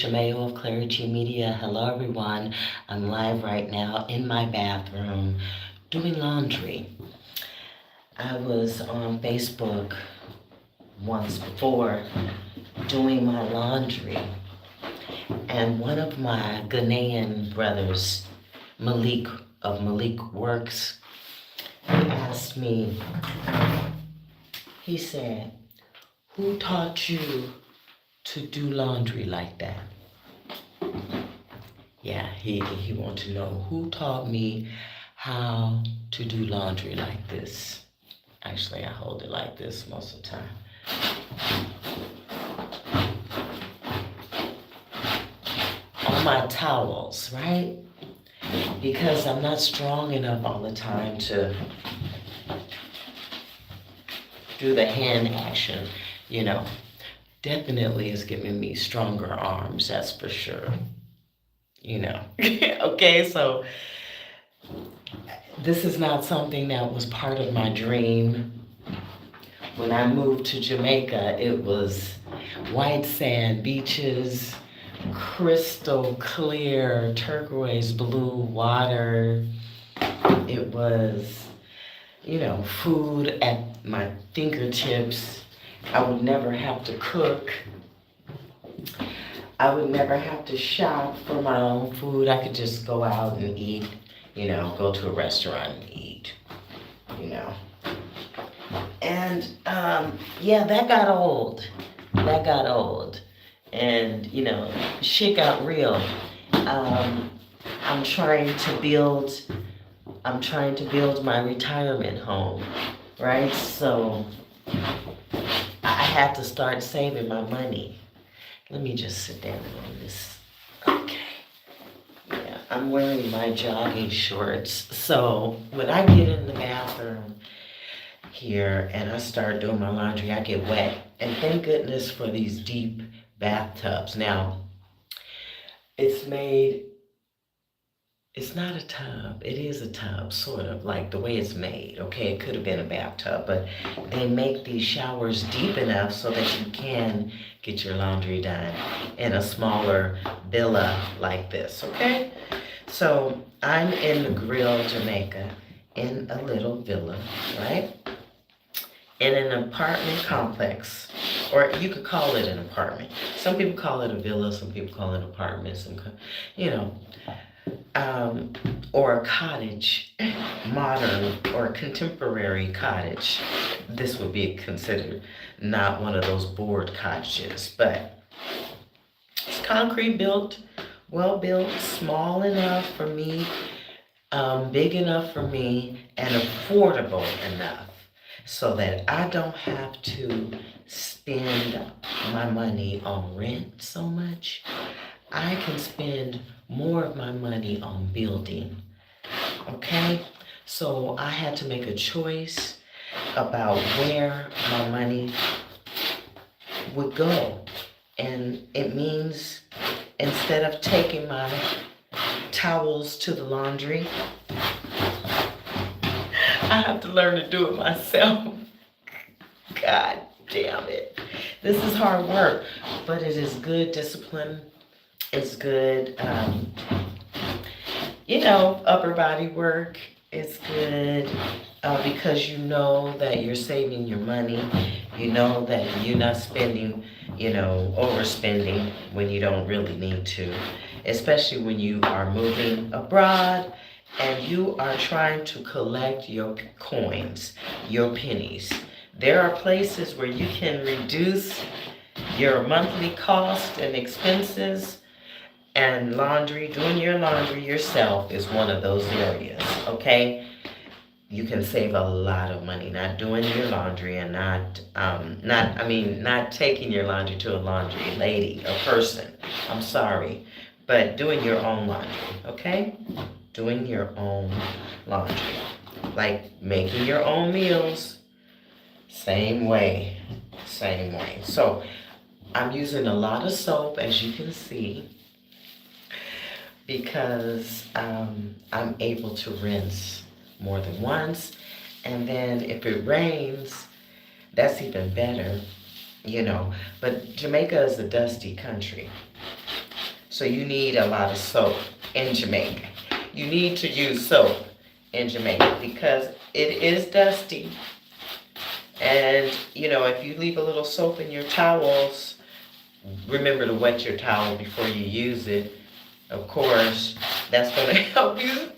Mayo of Clari-T Media. Hello, everyone. I'm live right now in my bathroom doing laundry. I was on Facebook once before doing my laundry, and one of my Ghanaian brothers, Malik of Malik Works, he asked me, he said, "Who taught you to do laundry like that?" Yeah, he wanted to know who taught me how to do laundry like this. Actually, I hold it like this most of the time. On my towels, right? Because I'm not strong enough all the time to do the hand action, you know. Definitely is giving me stronger arms, that's for sure. Okay, so this is not something that was part of my dream. When I moved to Jamaica, it was white sand beaches, crystal clear turquoise blue water. It was, food at my fingertips. I would never have to cook. I would never have to shop for my own food. I could just go out and eat, go to a restaurant and eat, you know. And yeah, that got old. That got old. And, shit got real. Um, I'm trying to build my retirement home, right? So I had to start saving my money. Let me just sit down on this. Okay. Yeah, I'm wearing my jogging shorts. So when I get in the bathroom here and I start doing my laundry, I get wet. And thank goodness for these deep bathtubs. Now, it's not a tub. It is a tub, sort of, like the way it's made. Okay, it could have been a bathtub, but they make these showers deep enough so that you can get your laundry done in a smaller villa like this, okay? So I'm in the Grill, Jamaica, in a little villa, right? In an apartment complex, or you could call it an apartment. Some people call it a villa, some people call it apartments, you know, or a cottage, modern or contemporary cottage. This would be considered not one of those board cottages, but it's concrete built, well built, small enough for me, big enough for me, and affordable enough so that I don't have to spend my money on rent so much. I can spend more of my money on building. Okay? So I had to make a choice about where my money would go. And it means instead of taking my towels to the laundry, I have to learn to do it myself. God damn it. This is hard work, but it is good discipline. It's good, upper body work. It's good because you know that you're saving your money. You know that you're not spending, overspending when you don't really need to, especially when you are moving abroad and you are trying to collect your coins, your pennies. There are places where you can reduce your monthly cost and expenses, and doing your laundry yourself is one of those areas, okay? You can save a lot of money not doing your laundry and not taking your laundry to a laundry lady, a person. I'm sorry, but doing your own laundry, okay? Doing your own laundry. Like making your own meals, same way. So I'm using a lot of soap, as you can see, because I'm able to rinse more than once. And then if it rains, that's even better, But Jamaica is a dusty country. So you need a lot of soap in Jamaica. You need to use soap in Jamaica because it is dusty. And, if you leave a little soap in your towels, remember to wet your towel before you use it. Of course, that's going to help you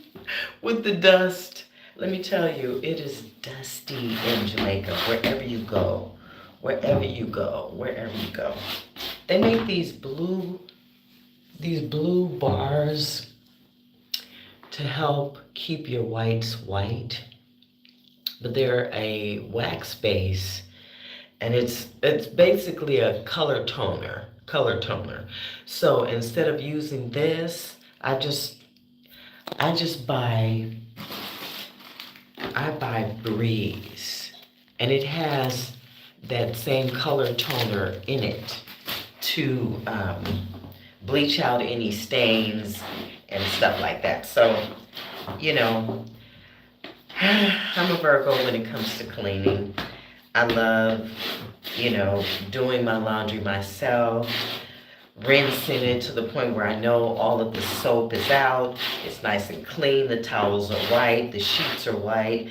with the dust. Let me tell you, it is dusty in Jamaica, wherever you go. Wherever you go, wherever you go. They make these blue bars to help keep your whites white, but they're a wax base, and it's basically a color toner. So instead of using this, I buy Breeze, and it has that same color toner in it to bleach out any stains and stuff like that. So, I'm a Virgo when it comes to cleaning. I love, doing my laundry myself, rinsing it to the point where I know all of the soap is out. It's nice and clean. The towels are white. The sheets are white.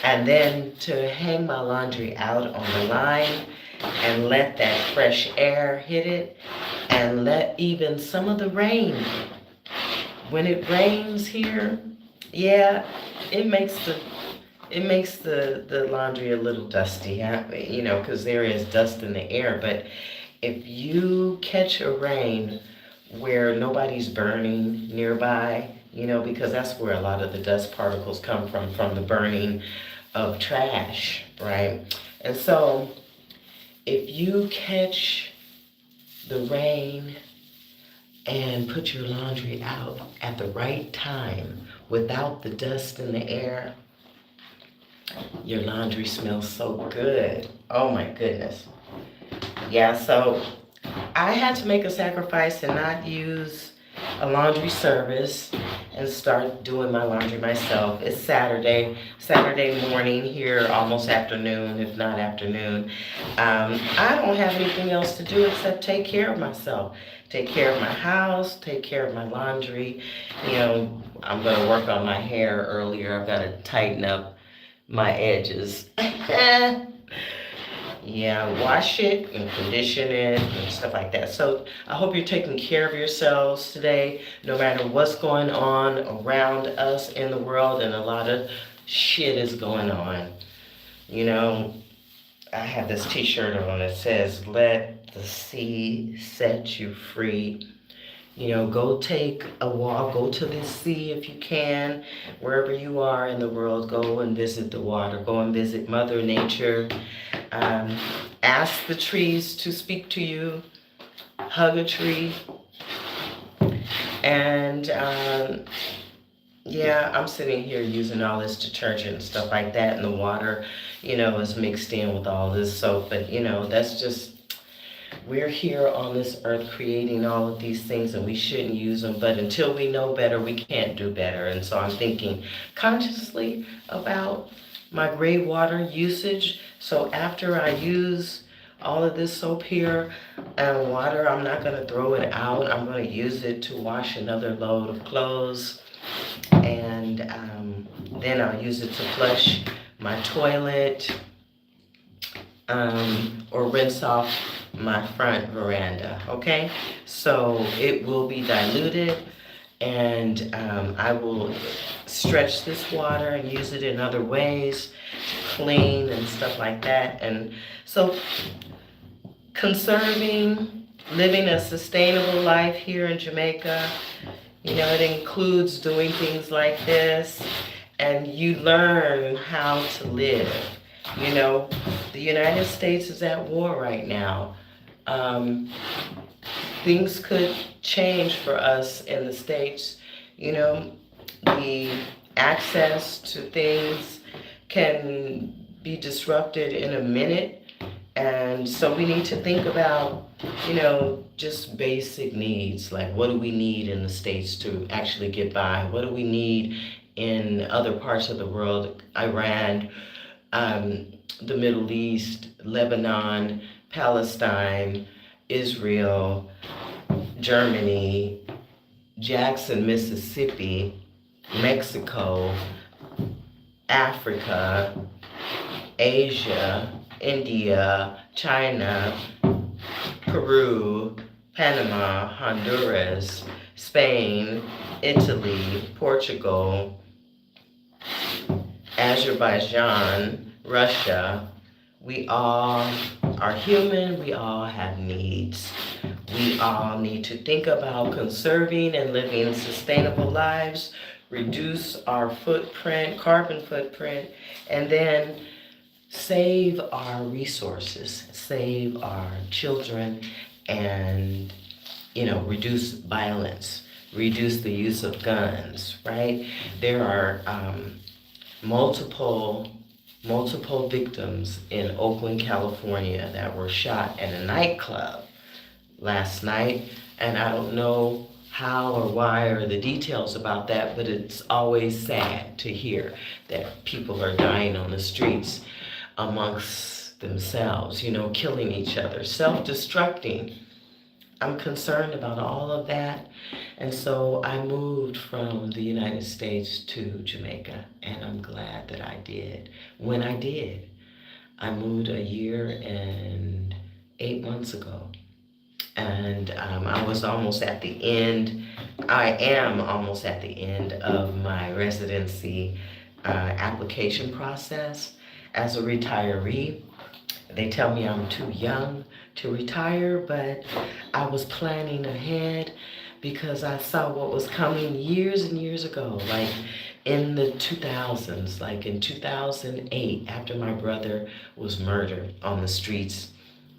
And then to hang my laundry out on the line and let that fresh air hit it, and let even some of the rain, when it rains here, yeah, it makes the laundry a little dusty, because there is dust in the air. But if you catch a rain where nobody's burning nearby, because that's where a lot of the dust particles come from the burning of trash, right? And so if you catch the rain and put your laundry out at the right time without the dust in the air, your laundry smells so good. Oh my goodness. Yeah, so I had to make a sacrifice and not use a laundry service and start doing my laundry myself. It's Saturday morning here, almost afternoon, if not afternoon. I don't have anything else to do except take care of myself. Take care of my house, take care of my laundry. I'm going to work on my hair earlier. I've got to tighten up my edges. Yeah, wash it and condition it and stuff like that. So I hope you're taking care of yourselves today, no matter what's going on around us in the world, and a lot of shit is going on. I have this t-shirt on that says, "Let the sea set you free." Go take a walk, go to the sea if you can, wherever you are in the world. Go and visit the water, go and visit Mother Nature. Ask the trees to speak to you, hug a tree. And yeah, I'm sitting here using all this detergent and stuff like that, and the water, is mixed in with all this soap. But, that's just, we're here on this earth creating all of these things, and we shouldn't use them. But until we know better, we can't do better. And so I'm thinking consciously about my gray water usage. So after I use all of this soap here and water, I'm not going to throw it out. I'm going to use it to wash another load of clothes. And then I'll use it to flush my toilet, or rinse off my front veranda, okay? So it will be diluted, and I will stretch this water and use it in other ways to clean and stuff like that. And so conserving, living a sustainable life here in Jamaica, it includes doing things like this, and you learn how to live. The United States is at war right now. Things could change for us in the States. The access to things can be disrupted in a minute. And so we need to think about, just basic needs. Like, what do we need in the States to actually get by? What do we need in other parts of the world? Iran, the Middle East, Lebanon, Palestine, Israel, Germany, Jackson, Mississippi, Mexico, Africa, Asia, India, China, Peru, Panama, Honduras, Spain, Italy, Portugal, Azerbaijan, Russia. We all are human, we all have needs. We all need to think about conserving and living sustainable lives, reduce our footprint, carbon footprint, and then save our resources, save our children, and, reduce violence, reduce the use of guns, right? There are multiple victims in Oakland, California that were shot in a nightclub last night, and I don't know how or why or the details about that, but it's always sad to hear that people are dying on the streets amongst themselves, killing each other, self-destructing. I'm concerned about all of that. And so I moved from the United States to Jamaica, and I'm glad that I did. When I did, I moved a year and 8 months ago. And I was almost at the end. I am almost at the end of my residency application process as a retiree. They tell me I'm too young to retire, but I was planning ahead because I saw what was coming years and years ago, like in the 2000s, like in 2008, after my brother was murdered on the streets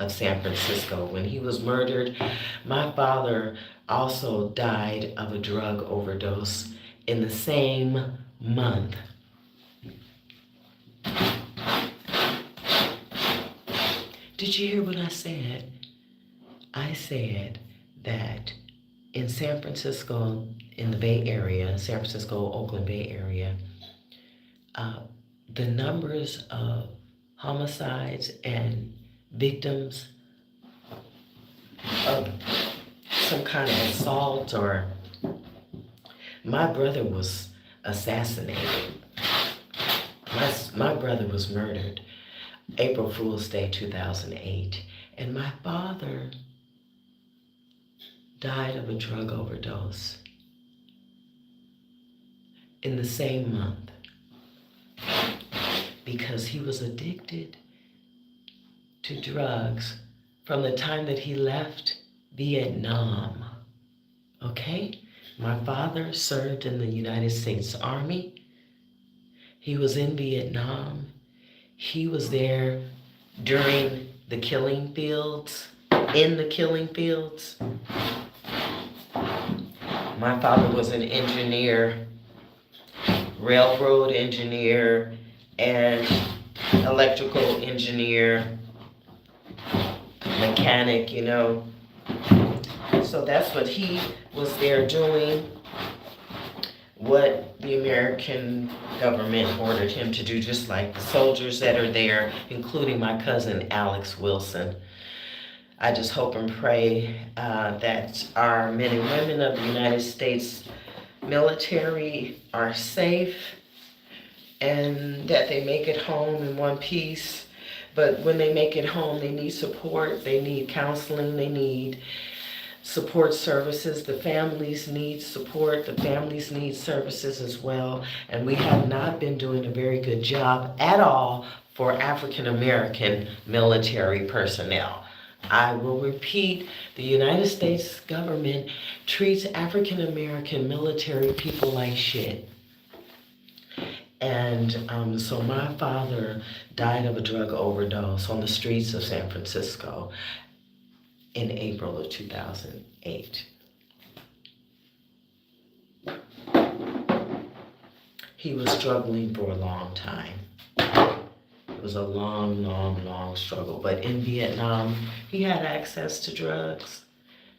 of San Francisco. When he was murdered, my father also died of a drug overdose in the same month. Did you hear what I said? I said that in San Francisco, in the Bay Area, San Francisco, Oakland Bay Area, the numbers of homicides and victims of some kind of assault, or my brother was assassinated. My brother was murdered April Fool's Day 2008, and my father died of a drug overdose in the same month because he was addicted to drugs from the time that he left Vietnam. Okay? My father served in the United States Army. He was in Vietnam. He was there during the killing fields, in the killing fields. My father was an engineer, railroad engineer, and electrical engineer, mechanic, So that's what he was there doing, what the American government ordered him to do, just like the soldiers that are there, including my cousin Alex Wilson. I just hope and pray that our men and women of the United States military are safe and that they make it home in one piece. But when they make it home, they need support, they need counseling, they need support services. The families need support, the families need services as well. And we have not been doing a very good job at all for African American military personnel. I will repeat, the United States government treats African American military people like shit. And so my father died of a drug overdose on the streets of San Francisco in April of 2008. He was struggling for a long time. It was a long struggle. But in Vietnam, he had access to drugs.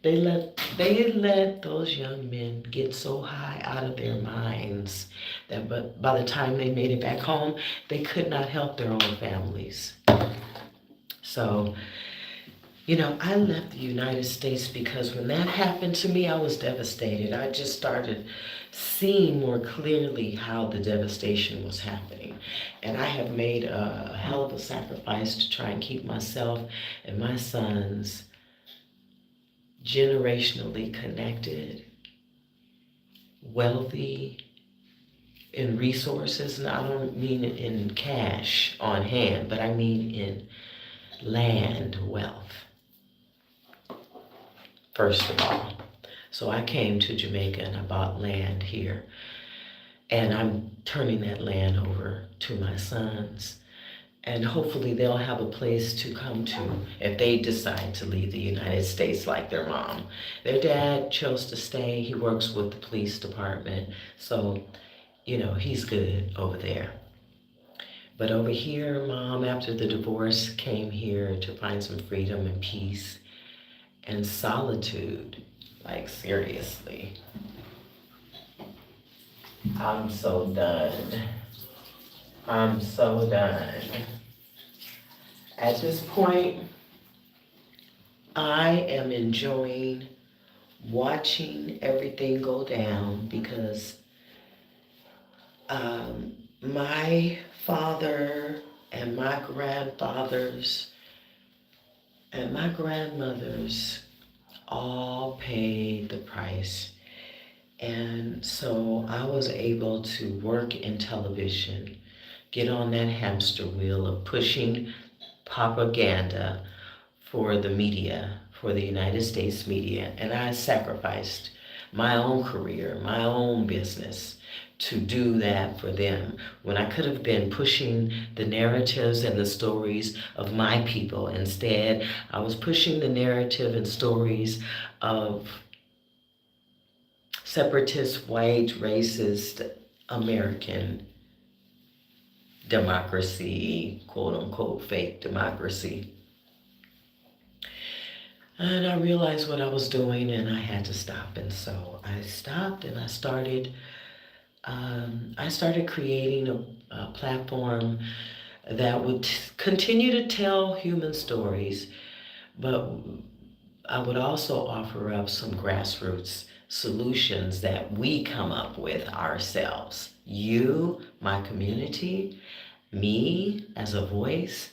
They let those young men get so high out of their minds that by the time they made it back home, they could not help their own families. So You know, I left the United States because when that happened to me, I was devastated. I just started seeing more clearly how the devastation was happening. And I have made a hell of a sacrifice to try and keep myself and my sons generationally connected, wealthy in resources. And I don't mean in cash on hand, but I mean in land wealth, first of all. So I came to Jamaica and I bought land here. And I'm turning that land over to my sons. And hopefully they'll have a place to come to if they decide to leave the United States like their mom. Their dad chose to stay. He works with the police department. So, you know, he's good over there. But over here, Mom, after the divorce, came here to find some freedom and peace and solitude. Like, seriously. I'm so done. I'm so done. At this point, I am enjoying watching everything go down because my father and my grandfathers and my grandmothers all paid the price. And so I was able to work in television, get on that hamster wheel of pushing propaganda for the media, for the United States media. And I sacrificed my own career, my own business to do that for them when I could have been pushing the narratives and the stories of my people. Instead, I was pushing the narrative and stories of separatist, white, racist, American democracy, quote unquote, fake democracy. And I realized what I was doing and I had to stop. And so I stopped and I started creating a platform that would continue to tell human stories, but I would also offer up some grassroots solutions that we come up with ourselves. You, my community, me as a voice,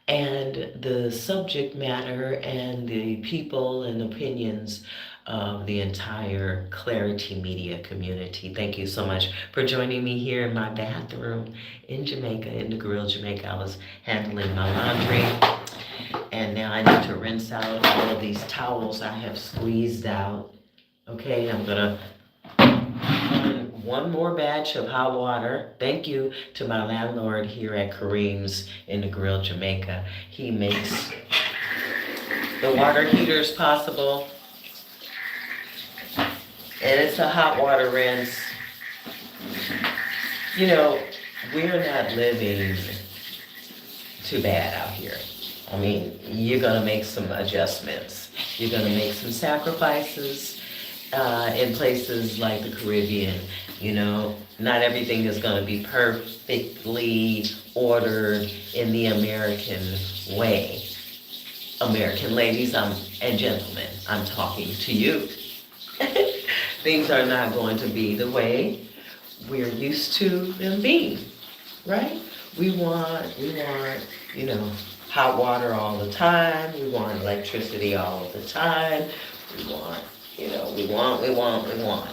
and the subject matter and the people and opinions of the entire Clari-T media community. Thank you so much for joining me here in my bathroom in Jamaica, in the Grill, Jamaica. I was handling my laundry, and now I need to rinse out all of these towels I have squeezed out. Okay, I'm gonna one more batch of hot water. Thank you to my landlord here at Kareem's in the Grill, Jamaica. He makes the water heaters possible. And it's a hot water rinse. You know, we're not living too bad out here. I mean, you're gonna make some adjustments. You're gonna make some sacrifices in places like the Caribbean. You know, not everything is gonna be perfectly ordered in the American way. American ladies and gentlemen, I'm talking to you. Things are not going to be the way we're used to them being, right? We want, you know, hot water all the time. We want electricity all of the time. We want, we want.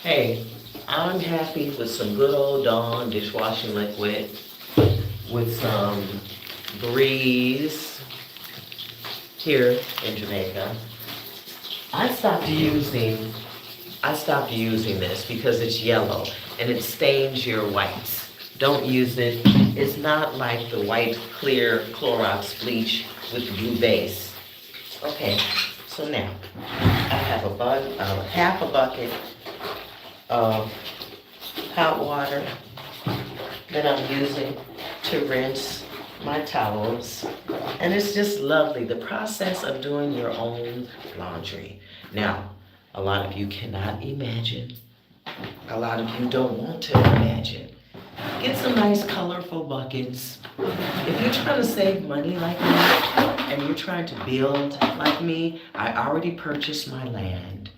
Hey, I'm happy with some good old Dawn dishwashing liquid with some Breeze here in Jamaica. I stopped using this because it's yellow and it stains your whites. Don't use it. It's not like the white clear Clorox bleach with the blue base. Okay, so now I have half a bucket of hot water that I'm using to rinse my towels. And it's just lovely, the process of doing your own laundry. Now, a lot of you cannot imagine. A lot of you don't want to imagine Get some nice colorful buckets. If you're trying to save money like me and you're trying to build like me, I already purchased my land.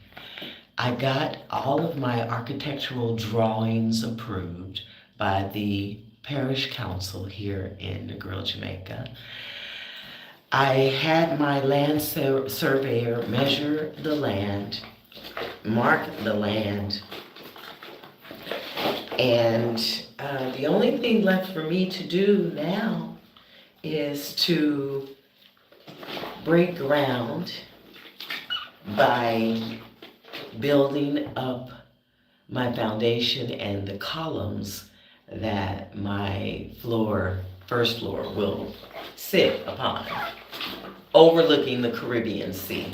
I got all of my architectural drawings approved by the parish council here in Negril, Jamaica. I had my land surveyor measure the land, mark the land, and the only thing left for me to do now is to break ground by building up my foundation and the columns that my first floor will sit upon, overlooking the Caribbean Sea,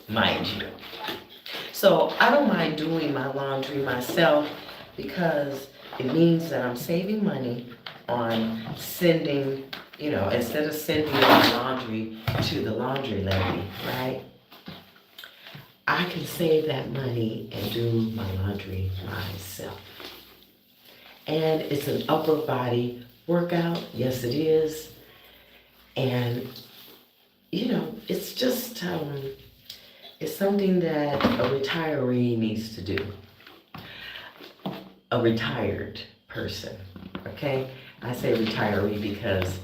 mind you. So I don't mind doing my laundry myself because it means that I'm saving money on sending, instead of sending my laundry to the laundry lady, right? I can save that money and do my laundry myself. And it's an upper body workout, yes it is. And, it's just, it's something that a retiree needs to do. A retired person, okay? I say retiree because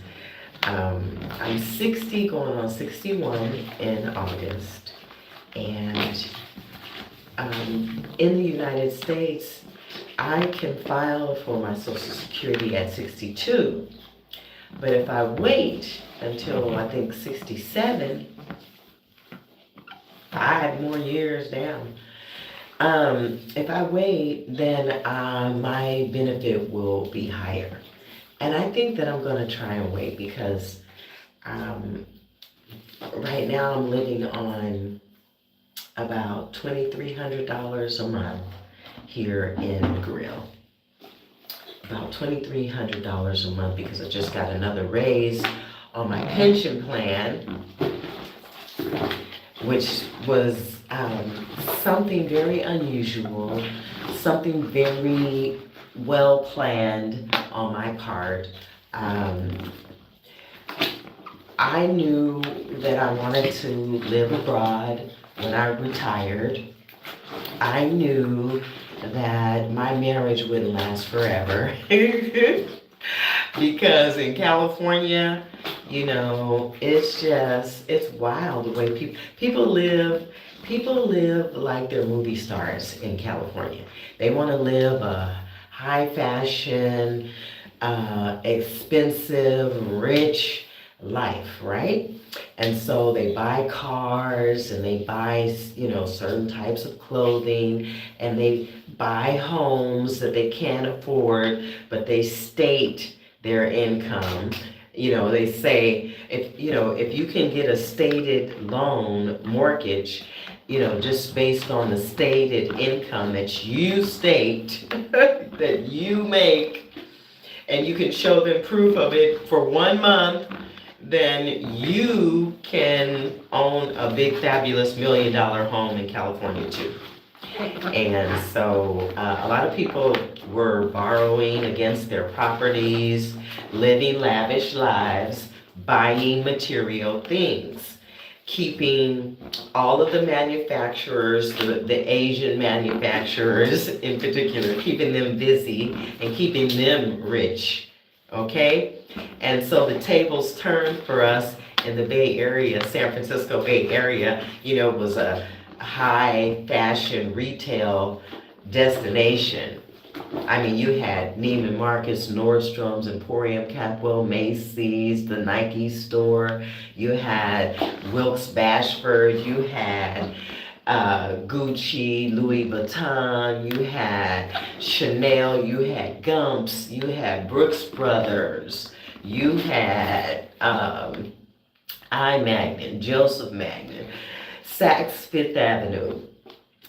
I'm 60, going on 61 in August. And in the United States, I can file for my Social Security at 62. But if I wait until I think 67, 5 more years down, if I wait, then my benefit will be higher. And I think that I'm going to try and wait because right now I'm living on about $2,300 a month here in the Grill. About $2,300 a month because I just got another raise on my pension plan, which was something very unusual, something very well planned on my part. I knew that I wanted to live abroad when I retired. I knew that my marriage wouldn't last forever because in California, it's wild the way people live like they're movie stars in California. They want to live a high fashion, expensive, rich life, right? And so they buy cars and they buy, certain types of clothing, and they buy homes that they can't afford, but they state their income. They say if you can get a stated loan mortgage, just based on the stated income that you state that you make, and you can show them proof of it for 1 month, then you can own a big, fabulous $1 million home in California too. And so a lot of people were borrowing against their properties, living lavish lives, buying material things, keeping all of the manufacturers, the Asian manufacturers in particular, keeping them busy and keeping them rich, okay? And so the tables turned for us in the Bay Area, San Francisco Bay Area, was a high fashion retail destination. I mean, you had Neiman Marcus, Nordstrom's, Emporium, Catwell, Macy's, the Nike store. You had Wilkes Bashford. You had Gucci, Louis Vuitton. You had Chanel. You had Gumps. You had Brooks Brothers. You had I. Magnin, Joseph Magnin, Saks Fifth Avenue.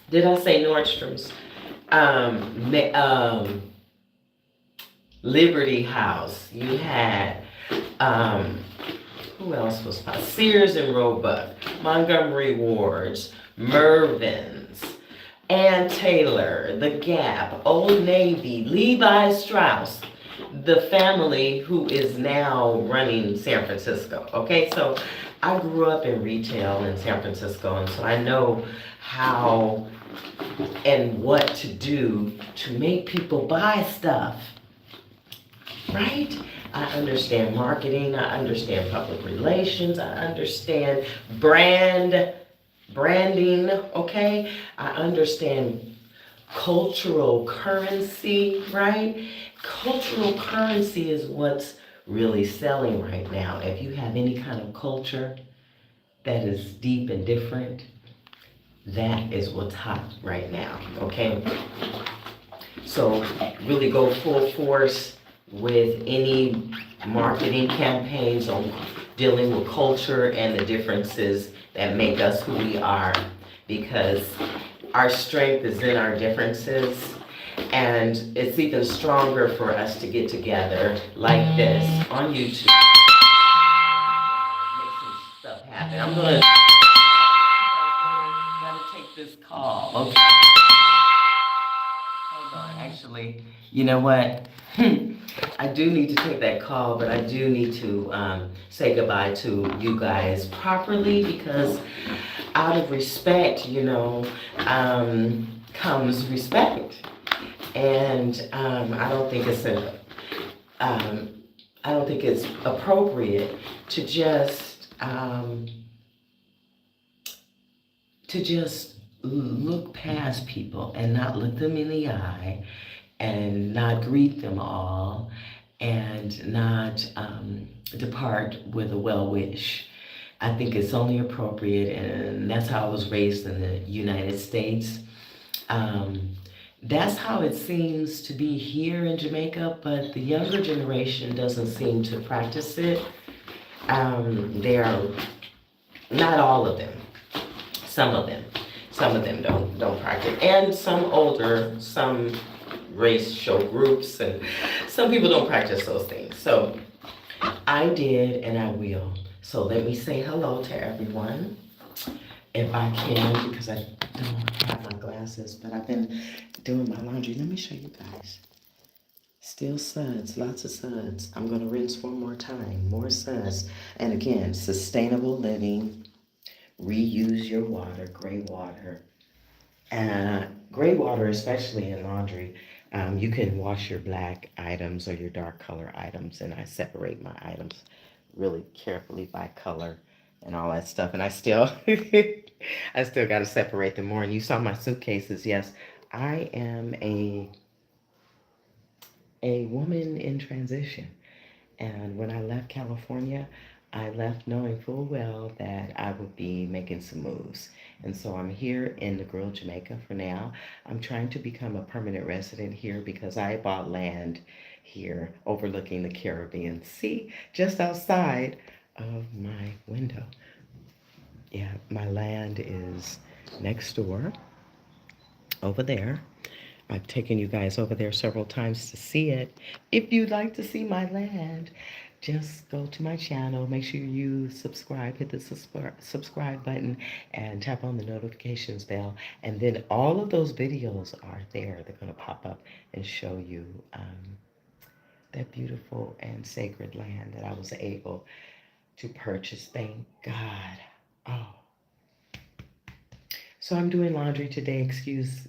Did I say Nordstrom's? Liberty House. You had, who else was possible? Sears and Roebuck, Montgomery Ward's, Mervyn's, Ann Taylor, The Gap, Old Navy, Levi Strauss. the family who is now running San Francisco. Okay, so I grew up in retail in San Francisco, and so I know how and what to do to make people buy stuff, right? I understand marketing, I understand public relations, I understand branding, okay? I understand cultural currency, right? Cultural currency is what's really selling right now. If you have any kind of culture that is deep and different, that is what's hot right now, okay? So really go full force with any marketing campaigns on dealing with culture and the differences that make us who we are, because our strength is in our differences, and it's even stronger for us to get together like this on YouTube. Make some stuff happen. I'm gonna take this call. Okay. Hold on. Actually, you know what? I do need to take that call, but I do need to say goodbye to you guys properly, because out of respect, comes respect. And um, I don't think it's appropriate to just look past people and not look them in the eye and not greet them all and not depart with a well wish. I think it's only appropriate, and that's how I was raised in the United States. Um, that's how it seems to be here in Jamaica, but the younger generation doesn't seem to practice it. They are not all of them. Some of them. Some of them don't practice, and some older, some racial groups, and some people don't practice those things. So I did, and I will. So let me say hello to everyone, if I can, because I don't have my glasses, but I've been doing my laundry. Let me show you guys. Still suds, lots of suds. I'm gonna rinse one more time, more suds. And again, sustainable living, reuse your water, gray water. Gray water, especially in laundry, you can wash your black items or your dark color items, and I separate my items really carefully by color and all that stuff. And I still, I still got to separate them more. And you saw my suitcases. Yes, I am a woman in transition. And when I left California, I left knowing full well that I would be making some moves. And so I'm here in the Grill, Jamaica for now. I'm trying to become a permanent resident here because I bought land here overlooking the Caribbean Sea just outside of my window. Yeah, my land is next door over there. I've taken you guys over there several times to see it. If you'd like to see my land, just go to my channel. Make sure you subscribe, hit the subscribe button, and tap on the notifications bell. And then all of those videos are there. They're going to pop up and show you that beautiful and sacred land that I was able to purchase. Thank God. Oh. So I'm doing laundry today. Excuse,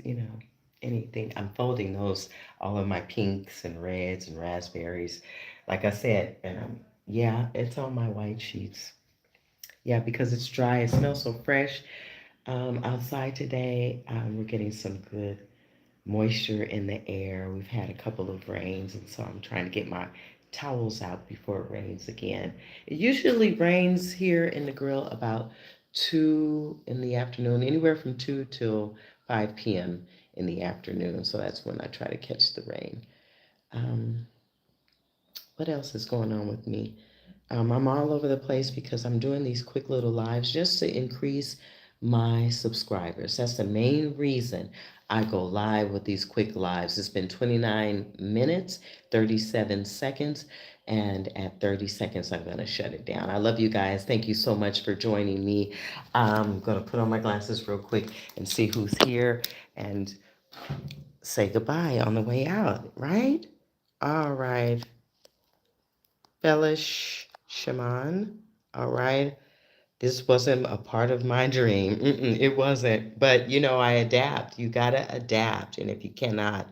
anything. I'm folding those, all of my pinks and reds and raspberries. Like I said, and yeah, it's on my white sheets. Yeah, because it's dry. It smells so fresh. Outside today, we're getting some good moisture in the air. We've had a couple of rains, and so I'm trying to get my towels out before it rains again. It usually rains here in the grill about 2 in the afternoon, anywhere from 2 till 5 p.m. in the afternoon. So that's when I try to catch the rain. Um, what else is going on with me? I'm all over the place because I'm doing these quick little lives just to increase my subscribers. That's the main reason I go live with these quick lives. It's been 29 minutes, 37 seconds, and at 30 seconds, I'm going to shut it down. I love you guys. Thank you so much for joining me. I'm going to put on my glasses real quick and see who's here and say goodbye on the way out, right? All right. Fellish Shaman. All right. This wasn't a part of my dream. It wasn't. But I adapt. You gotta adapt. And if you cannot,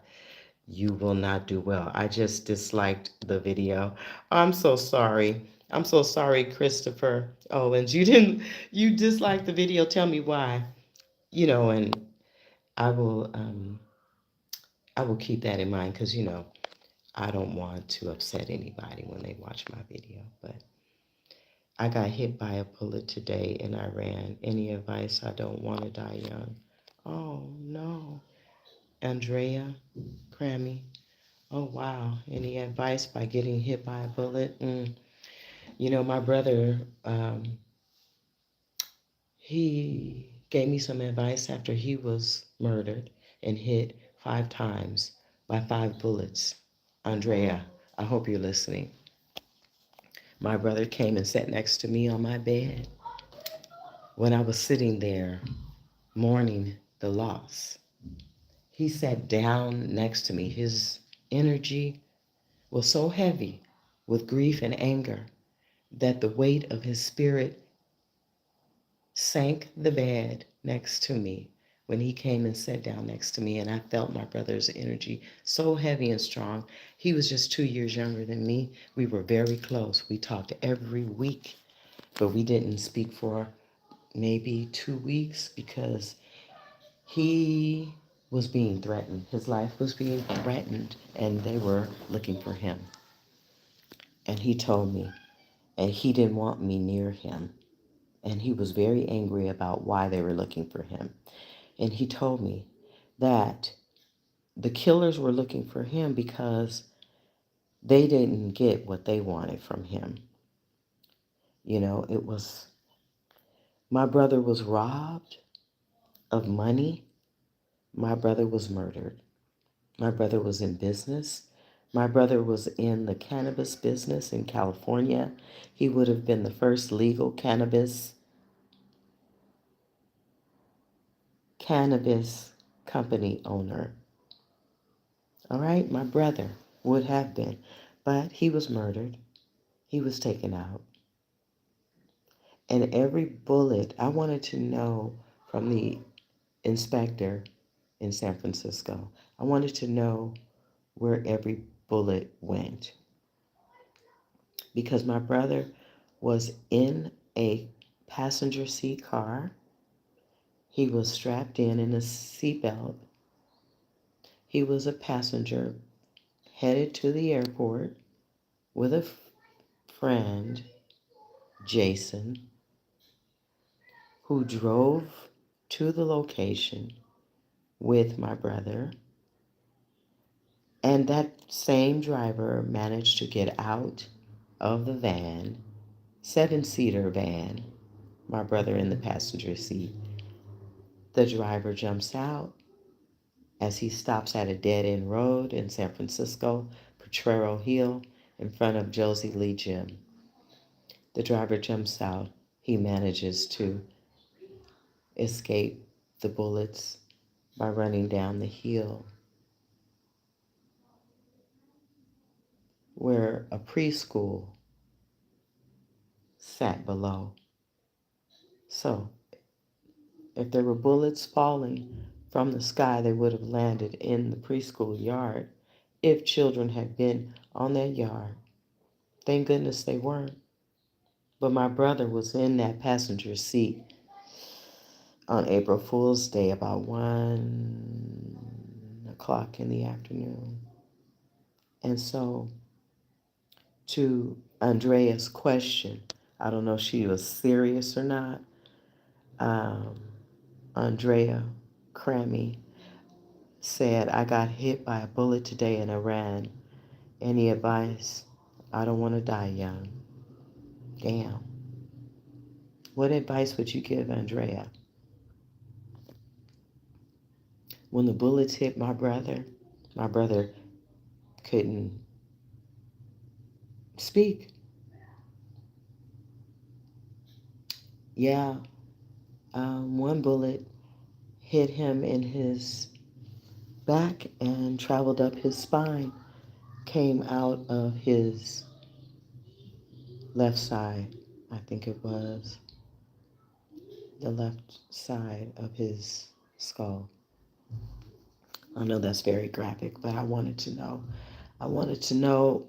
you will not do well. I just disliked the video. I'm so sorry. I'm so sorry, Christopher Owens. You disliked the video. Tell me why. And I will, I will keep that in mind because, I don't want to upset anybody when they watch my video. But I got hit by a bullet today in Iran. Any advice? I don't want to die young. Oh, no. Andrea, Grammy. Oh, wow. Any advice by getting hit by a bullet? My brother, he gave me some advice after he was murdered and hit 5 times by 5 bullets. Andrea, I hope you're listening. My brother came and sat next to me on my bed when I was sitting there mourning the loss. He sat down next to me. His energy was so heavy with grief and anger that the weight of his spirit sank the bed next to me when he came and sat down next to me. And I felt my brother's energy so heavy and strong. He was just 2 years younger than me. We were very close. We talked every week, but we didn't speak for maybe 2 weeks because he was being threatened. His life was being threatened, and they were looking for him. And he told me, and he didn't want me near him. And he was very angry about why they were looking for him. And he told me that the killers were looking for him because they didn't get what they wanted from him. It was, my brother was robbed of money. My brother was murdered. My brother was in business. My brother was in the cannabis business in California. He would have been the first legal cannabis company owner. All right, my brother would have been, but he was murdered. He was taken out. And every bullet, I wanted to know from the inspector in San Francisco, I wanted to know where every bullet went. Because my brother was in a passenger seat car. He was strapped in a seatbelt. He was a passenger headed to the airport with a friend, Jason, who drove to the location with my brother. And that same driver managed to get out of the van, 7-seater van, my brother in the passenger seat. The driver jumps out as he stops at a dead-end road in San Francisco, Potrero Hill, in front of Josie Lee Gym. The driver jumps out. He manages to escape the bullets by running down the hill where a preschool sat below. So, if there were bullets falling from the sky, they would have landed in the preschool yard if children had been on that yard. Thank goodness they weren't. But my brother was in that passenger seat on April Fool's Day about 1 o'clock in the afternoon. And so, to Andrea's question, I don't know if she was serious or not. Andrea Crammy said, I got hit by a bullet today in Iran. Any advice? I don't want to die young. Damn. What advice would you give Andrea? When the bullets hit my brother couldn't speak. Yeah, one bullet hit him in his back and traveled up his spine, came out of his left side. I think it was the left side of his skull. I know that's very graphic, but I wanted to know. I wanted to know.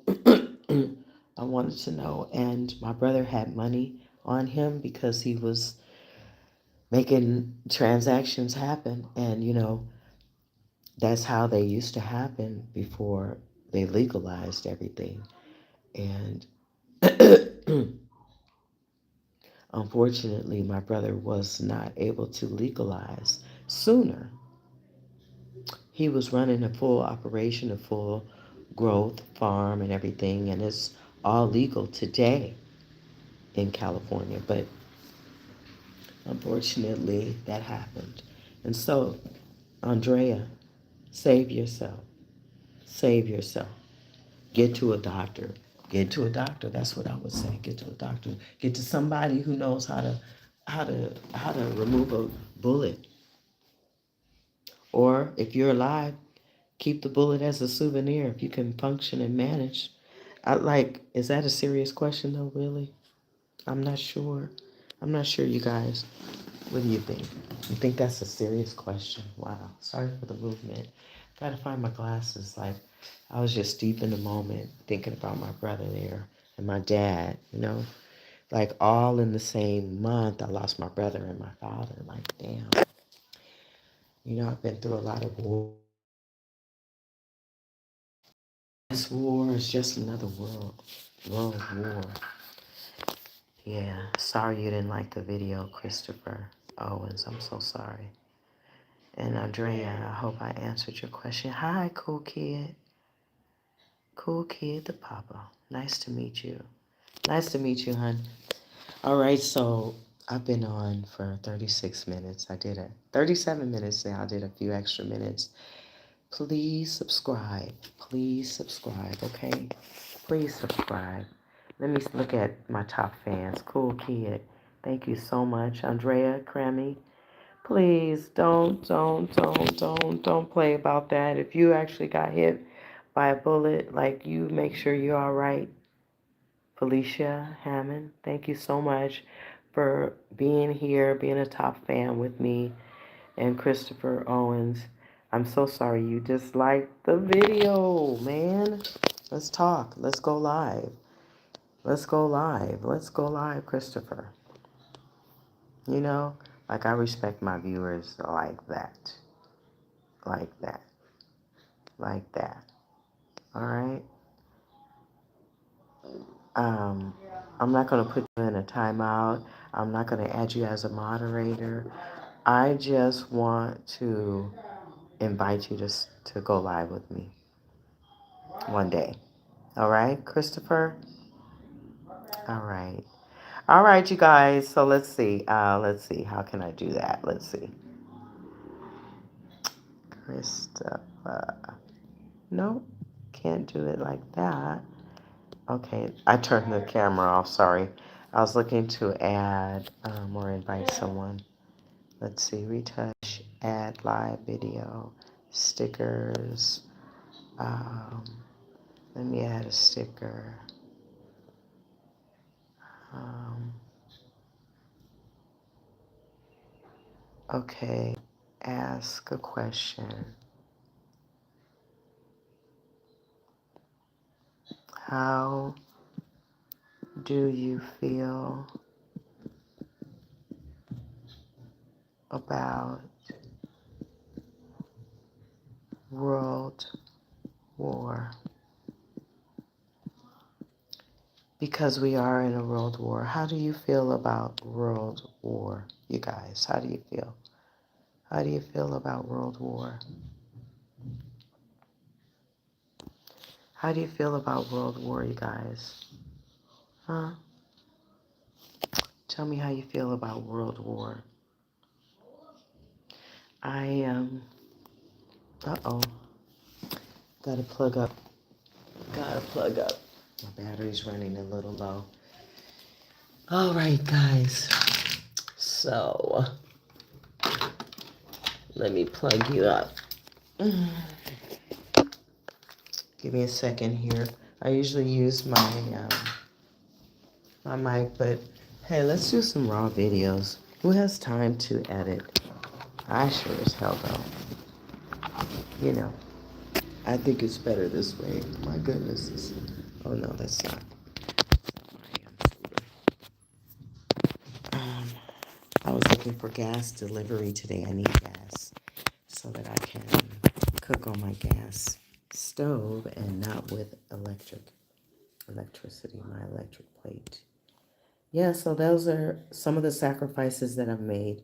I wanted to know. And my brother had money on him because he was making transactions happen. And, that's how they used to happen before they legalized everything. And unfortunately, my brother was not able to legalize sooner. He was running a full operation, a full growth farm and everything, and it's all legal today in California. But unfortunately, that happened. And so, Andrea, save yourself. Save yourself. Get to a doctor. Get to a doctor. That's what I would say. Get to a doctor. Get to somebody who knows how to remove a bullet. Or if you're alive, keep the bullet as a souvenir if you can function and manage. Is that a serious question though, really? I'm not sure. I'm not sure, you guys. What do you think? You think that's a serious question? Wow. Sorry for the movement. Gotta find my glasses. I was just deep in the moment thinking about my brother there and my dad, all in the same month. I lost my brother and my father. Damn. I've been through a lot of war. This war is just another world war. Yeah, sorry you didn't like the video, Christopher Owens. I'm so sorry. And Andrea, I hope I answered your question. Hi, cool kid. Cool kid, the papa. Nice to meet you. Nice to meet you, hon. All right, so I've been on for 36 minutes. I did 37 minutes now. I did a few extra minutes. Please subscribe. Please subscribe, okay? Please subscribe. Let me look at my top fans. Cool kid. Thank you so much. Andrea, Crammy. Please don't play about that. If you actually got hit by a bullet, you make sure you're all right. Felicia Hammond, thank you so much for being here, being a top fan with me. And Christopher Owens, I'm so sorry you disliked the video, man. Let's talk. Let's go live. Let's go live. Let's go live, Christopher. I respect my viewers like that. Like that. Like that. All right? I'm not going to put you in a timeout. I'm not going to add you as a moderator. I just want to invite you to go live with me one day. All right, Christopher? All right. All right, you guys. So let's see. Let's see. How can I do that? Let's see. Christopher. Nope. Can't do it like that. Okay. I turned the camera off. Sorry. I was looking to add or invite someone. Let's see. Retouch. Add live video. Stickers. Let me add a sticker. Okay, ask a question. How do you feel about World War? Because we are in a world war. How do you feel about World War, you guys? How do you feel? How do you feel about World War? How do you feel about World War, you guys? Huh? Tell me how you feel about World War. Uh-oh. Gotta plug up. My battery's running a little low. All right, guys. So, let me plug you up. Give me a second here. I usually use my my mic, but hey, let's do some raw videos. Who has time to edit? I sure as hell don't. You know, I think it's better this way. My goodness. Oh no, that's not. Um, I was looking for gas delivery today. I need gas so that I can cook on my gas stove and not with electricity, my electric plate. Yeah, so those are some of the sacrifices that I've made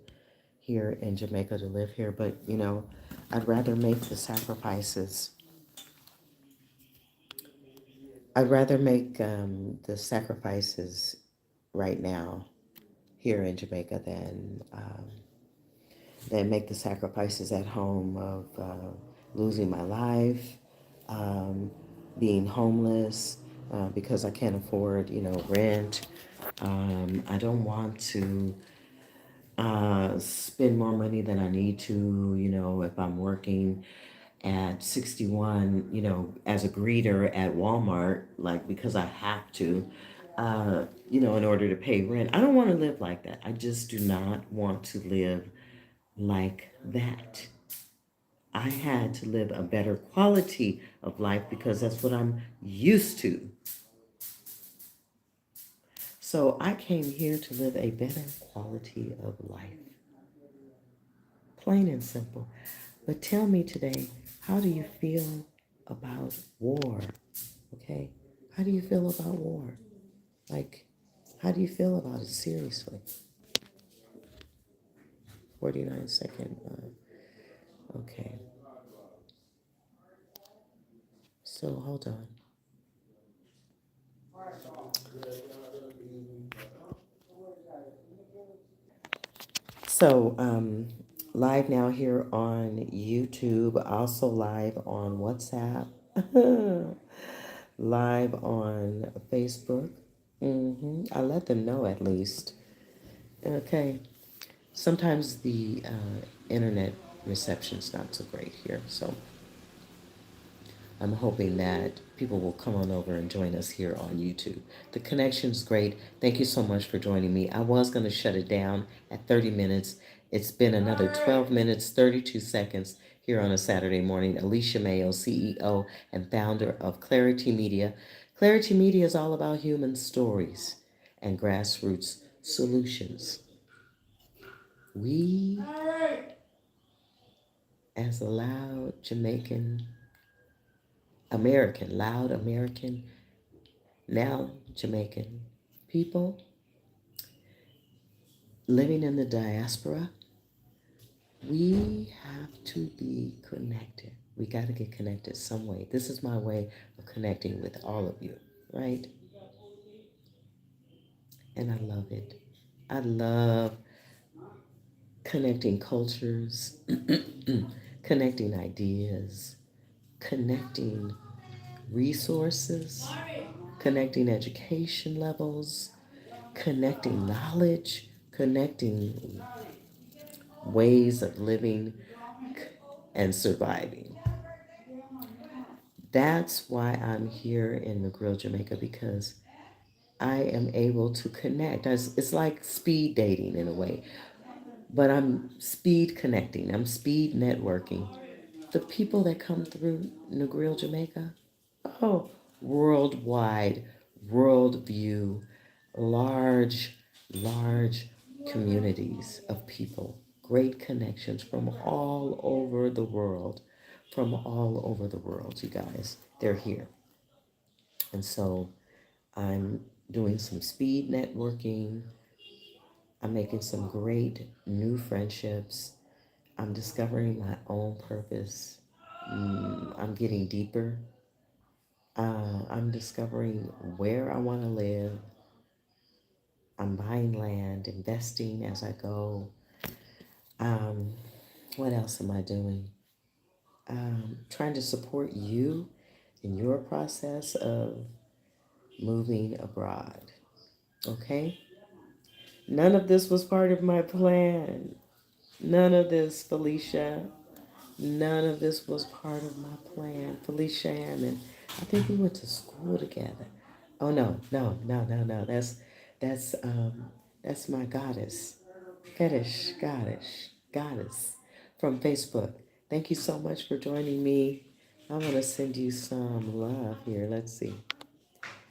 here in Jamaica to live here. But, I'd rather make the sacrifices. I'd rather make the sacrifices right now here in Jamaica than make the sacrifices at home of losing my life, um, being homeless because I can't afford, rent. I don't want to spend more money than I need to, if I'm working at 61, as a greeter at Walmart, like because I have to, in order to pay rent. I don't want to live like that. I just do not want to live like that. I had to live a better quality of life because that's what I'm used to. So I came here to live a better quality of life. Plain and simple. But tell me today, how do you feel about war? Okay? How do you feel about war? Like, how do you feel about it seriously? 49 second. Okay. So hold on. So, live now here on YouTube, also live on WhatsApp, live on Facebook. I let them know at least. Okay. Sometimes the internet reception's not so great here, so I'm hoping that people will come on over and join us here on YouTube. The connection's great. Thank you so much for joining me. I was going to shut it down at 30 minutes. It's been another 12 minutes, 32 seconds here on a Saturday morning. Alicia Mayo, CEO and founder of Clari-T Media. Clari-T Media is all about human stories and grassroots solutions. We, as a loud American, now Jamaican people living in the diaspora, we have to be connected. We got to get connected some way. This is my way of connecting with all of you, right? And I love it. I love connecting cultures, connecting ideas, connecting resources, connecting education levels, connecting knowledge, connecting ways of living and surviving. That's why I'm here in McGrill, Jamaica, because I am able to connect. It's like speed dating in a way, but I'm speed connecting, I'm speed networking. The people that come through Negril, Jamaica, oh, worldwide, world view, large, large communities of people, great connections from all over the world, you guys. They're here. And so I'm doing some speed networking. I'm making some great new friendships. I'm discovering my own purpose. I'm getting deeper. I'm discovering where I want to live. I'm buying land, investing as I go. Um, what else am I doing? Trying to support you in your process of moving abroad. Okay? None of this was part of my plan. None of this, Felicia. None of this was part of my plan. Felicia Hammond. I think we went to school together. Oh no, no, no, no, no. That's um that's my goddess, goddess from Facebook. Thank you so much for joining me. I want to send you some love here. Let's see.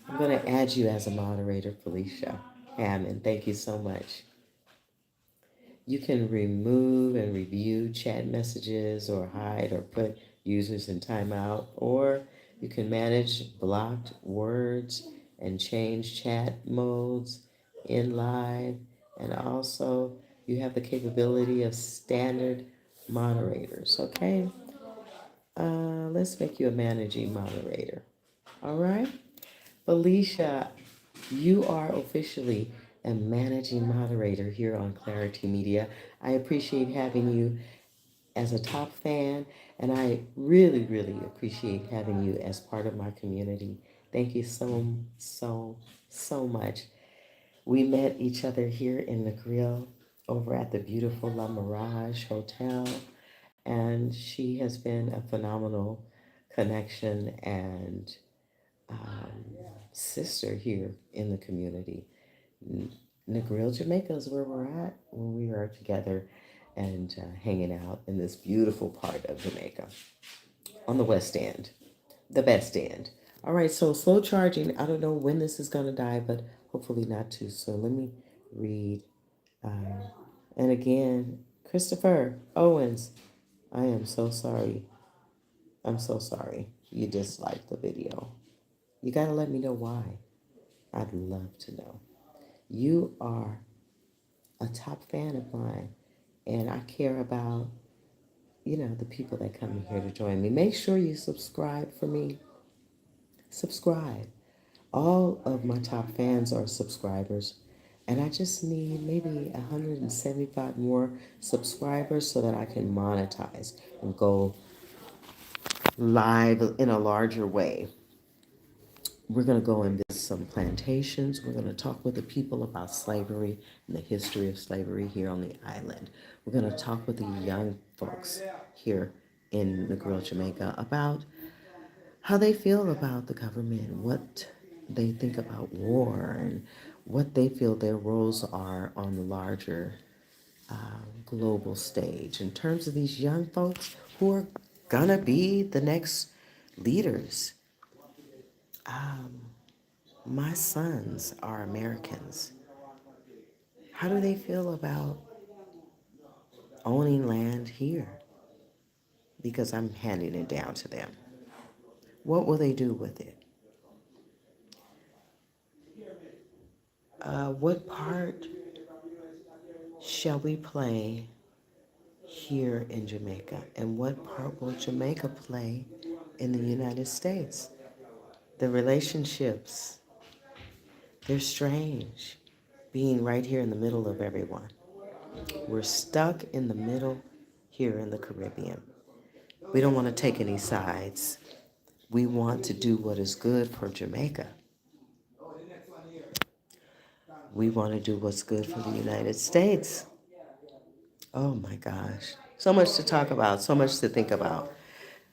I'm going to add you as a moderator, Felicia Hammond. Thank you so much. You can remove and review chat messages or hide or put users in timeout, or you can manage blocked words and change chat modes in live. And also, you have the capability of standard moderators. Okay, let's make you a managing moderator. All right, Felicia, you are officially a managing moderator here on Clarity Media. I appreciate having you as a top fan, and I really, really appreciate having you as part of my community. Thank you so much. We met each other here in the grill over at the beautiful La Mirage Hotel, and she has been a phenomenal connection and um, sister here in the community. Negril, Jamaica is where we're at when we are together and hanging out in this beautiful part of Jamaica on the West End, the best end. All right, so slow charging. I don't know when this is going to die, but hopefully not too soon. Let me read. Uh, and again, Christopher Owens, I am so sorry. I'm so sorry you disliked the video. You got to let me know why. I'd love to know. You are a top fan of mine, and I care about, the people that come in here to join me. Make sure you subscribe for me. Subscribe. All of my top fans are subscribers, and I just need maybe 175 more subscribers so that I can monetize and go live in a larger way. We're going to go and visit some plantations. We're going to talk with the people about slavery and the history of slavery here on the island. We're going to talk with the young folks here in Negril, Jamaica about how they feel about the government, what they think about war, and what they feel their roles are on the larger global stage in terms of these young folks who are going to be the next leaders. My sons are Americans. How do they feel about owning land here? Because I'm handing it down to them. What will they do with it? What part shall we play here in Jamaica? And what part will Jamaica play in the United States? The relationships, they're strange, being right here in the middle of everyone. We're stuck in the middle here in the Caribbean. We don't want to take any sides. We want to do what is good for Jamaica. We want to do what's good for the United States. Oh my gosh. So much to talk about, so much to think about.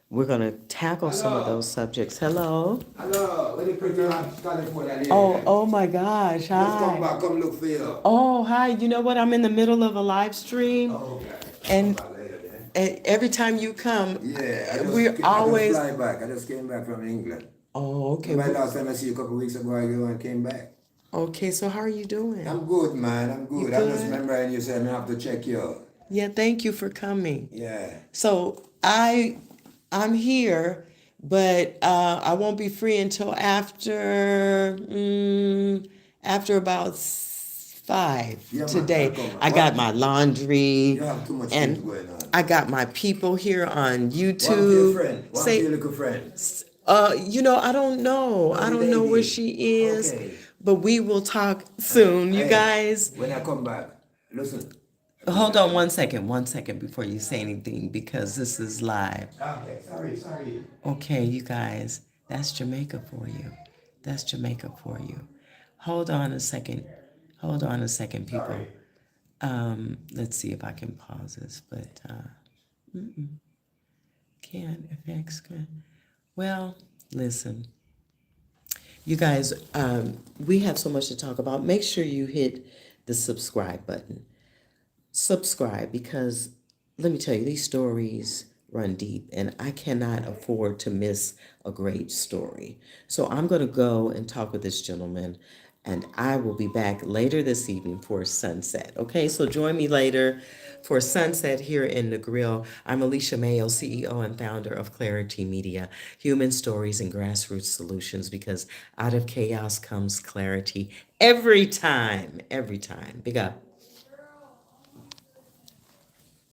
We're going to tackle some of those subjects. Hello. Hello, where the pretty California lady? Oh my gosh. Just come Hi. back, come look for you. Oh, hi. You know what? I'm in the middle of a live stream. Oh, okay. And Come back later then. every time you come, Yeah, we're I just always. fly back. I just came back from England. Oh, okay. My last time I see you a couple of weeks ago, I go and came back. Okay, so how are you doing? I'm good, man. I'm You good. I'm just good? remembering you said I have to check you out. Yeah, thank you for coming. Yeah. So I'm here, but I won't be free until after about 5 Yeah, man. today. Come on. I got my laundry You have too much things and going on. I got my people here on One for your YouTube. friend. One for Say, your little friend. I don't know. Oh, I the don't know where lady. she is, Okay. but we will talk soon, you Hey, guys. when I come back, listen. Hold on one second before you say anything because this is live. Okay, sorry. Okay, you guys, that's Jamaica for you. That's Jamaica for you. Hold on a second. Hold on a second, people. Sorry. Let's see if I can pause this, but can FX can. Well, listen. You guys, we have so much to talk about. Make sure you hit the subscribe button. Subscribe because let me tell you, these stories run deep and I cannot afford to miss a great story. So I'm going to go and talk with this gentleman and I will be back later this evening for sunset. Okay, so join me later for sunset here in the grill. I'm Alicia Mayo, CEO and founder of Clari-T Media, human stories and grassroots solutions, because out of chaos comes clarity every time, every time. Big up.